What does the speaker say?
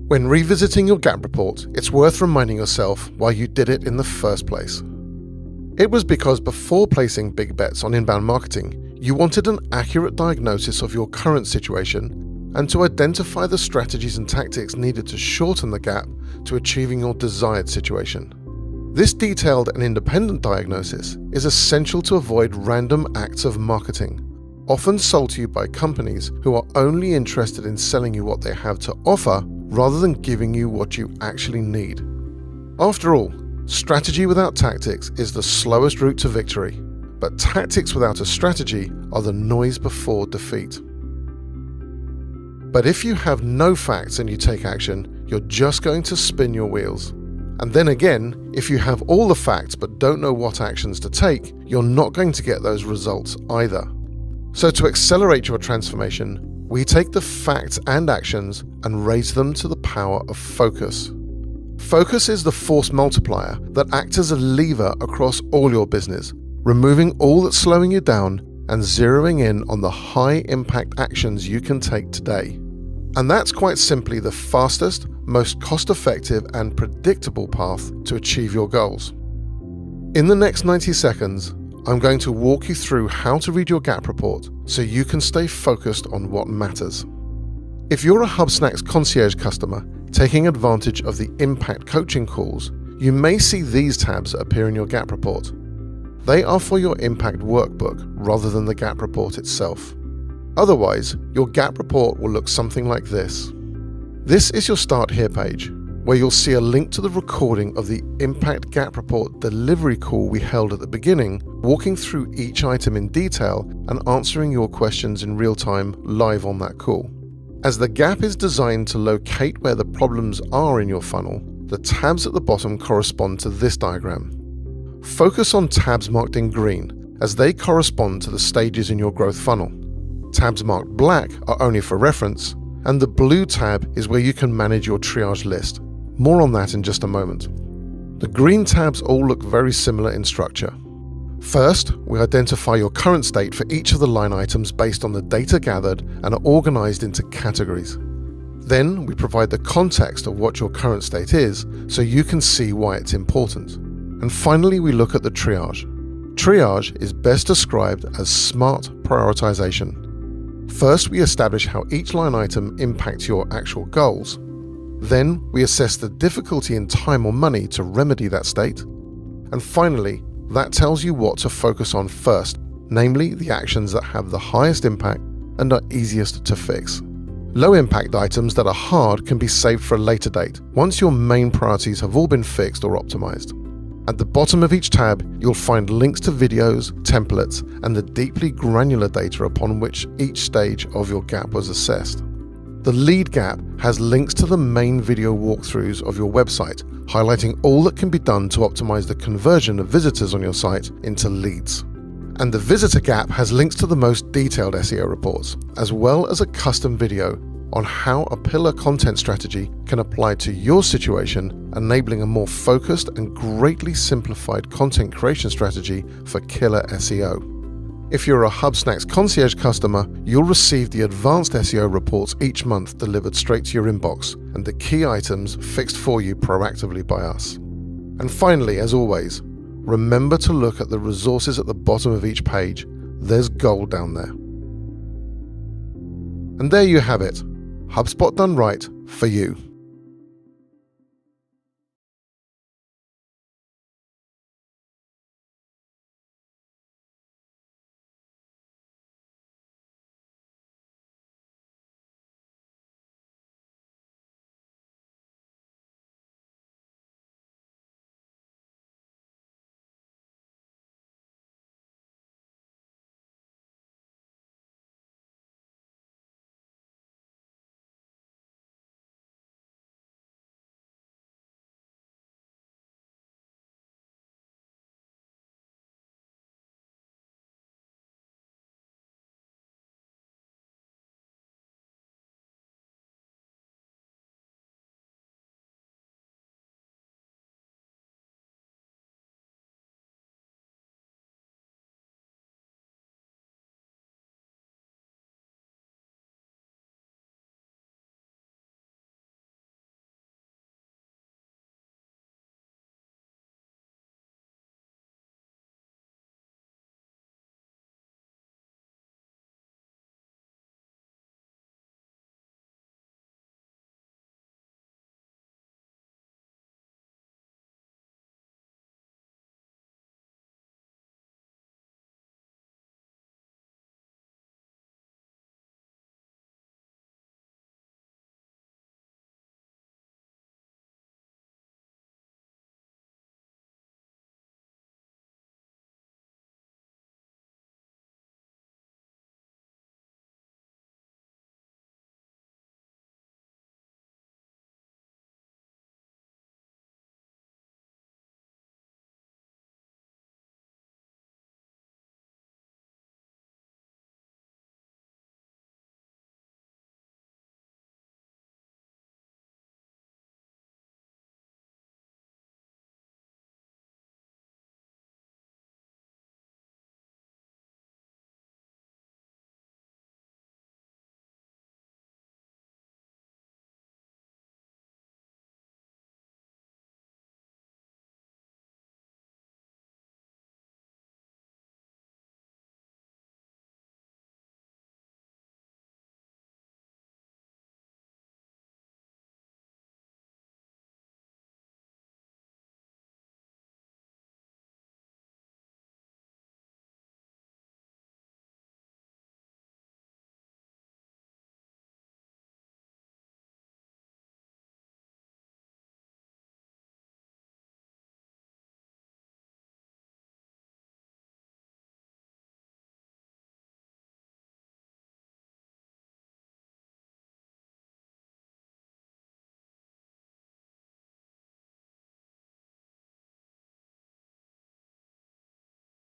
When revisiting your gap report, it's worth reminding yourself why you did it in the first place. It was because before placing big bets on inbound marketing, you wanted an accurate diagnosis of your current situation and to identify the strategies and tactics needed to shorten the gap to achieving your desired situation. This detailed and independent diagnosis is essential to avoid random acts of marketing, often sold to you by companies who are only interested in selling you what they have to offer rather than giving you what you actually need. After all, strategy without tactics is the slowest route to victory, but tactics without a strategy are the noise before defeat. But if you have no facts and you take action, you're just going to spin your wheels. And then again, if you have all the facts but don't know what actions to take, you're not going to get those results either. So to accelerate your transformation, we take the facts and actions and raise them to the power of focus. Focus is the force multiplier that acts as a lever across all your business, removing all that's slowing you down and zeroing in on the high impact actions you can take today. And that's quite simply the fastest, most cost-effective and predictable path to achieve your goals. In the next 90 seconds, I'm going to walk you through how to read your gap report so you can stay focused on what matters. If you're a HubSnacks concierge customer taking advantage of the impact coaching calls, you may see these tabs appear in your gap report. They are for your impact workbook rather than the gap report itself. Otherwise, your gap report will look something like this. This is your Start Here page, where you'll see a link to the recording of the Impact Gap Report delivery call we held at the beginning, walking through each item in detail and answering your questions in real time live on that call. As the gap is designed to locate where the problems are in your funnel, the tabs at the bottom correspond to this diagram. Focus on tabs marked in green, as they correspond to the stages in your growth funnel. Tabs marked black are only for reference, and the blue tab is where you can manage your triage list. More on that in just a moment. The green tabs all look very similar in structure. First, we identify your current state for each of the line items based on the data gathered and are organized into categories. Then we provide the context of what your current state is so you can see why it's important. And finally, we look at the triage. Triage is best described as smart prioritization. First, we establish how each line item impacts your actual goals. Then, we assess the difficulty in time or money to remedy that state. And finally, that tells you what to focus on first, namely the actions that have the highest impact and are easiest to fix. Low impact items that are hard can be saved for a later date, once your main priorities have all been fixed or optimized. At the bottom of each tab, you'll find links to videos, templates, and the deeply granular data upon which each stage of your gap was assessed. The lead gap has links to the main video walkthroughs of your website, highlighting all that can be done to optimize the conversion of visitors on your site into leads. And the visitor gap has links to the most detailed SEO reports, as well as a custom video on how a pillar content strategy can apply to your situation, enabling a more focused and greatly simplified content creation strategy for killer SEO. If you're a HubSnacks concierge customer, you'll receive the advanced SEO reports each month delivered straight to your inbox, and the key items fixed for you proactively by us. And finally, as always, remember to look at the resources at the bottom of each page. There's gold down there. And there you have it. HubSpot done right for you.